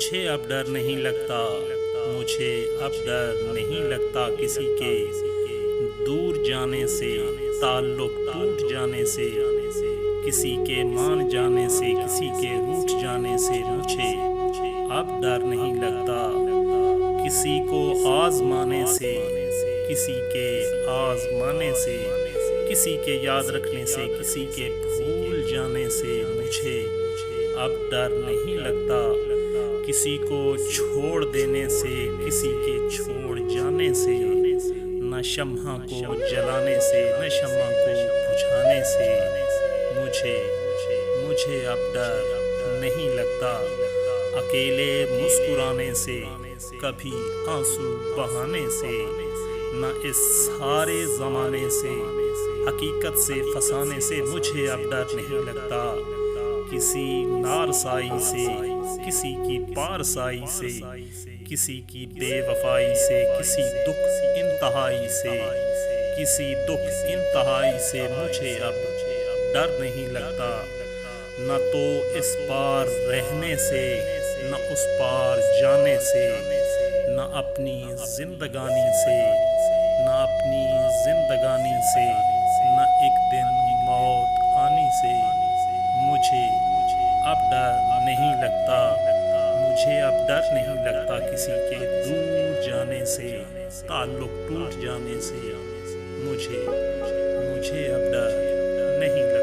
مجھے اب ڈر نہیں لگتا، مجھے اب ڈر نہیں لگتا کسی کے دور جانے سے، تعلق ٹوٹ جانے سے، کسی کے مان جانے سے، کسی کے روٹھ جانے سے مجھے اب ڈر نہیں لگتا، کسی کو آزمانے سے، کسی کے آزمانے سے، کسی کے یاد رکھنے سے، کسی کے بھول جانے سے مجھے اب ڈر نہیں لگتا، کسی کو چھوڑ دینے سے، کسی کے چھوڑ جانے سے، نہ شمع کو جلانے سے، نہ شمع کو بجھانے سے مجھے اب ڈر نہیں لگتا، اکیلے مسکرانے سے، کبھی آنسو بہانے سے، نہ اس سارے زمانے سے، حقیقت سے فسانے سے مجھے اب ڈر نہیں لگتا، کسی نارسائی سے، کسی کی پارسائی سے، کسی کی بے وفائی سے، کسی دکھ انتہائی سے، کسی دکھ انتہائی سے مجھے اب ڈر نہیں لگتا، نہ تو اس پار رہنے سے، نہ اس پار جانے سے، نہ اپنی زندگانی سے، نہ اپنی زندگانی سے، نہ ایک دن موت آنی سے مجھے اب ڈر نہیں لگتا، مجھے اب ڈر نہیں لگتا کسی کے دور جانے سے، تعلق ٹوٹ جانے سے مجھے اب ڈر نہیں لگتا۔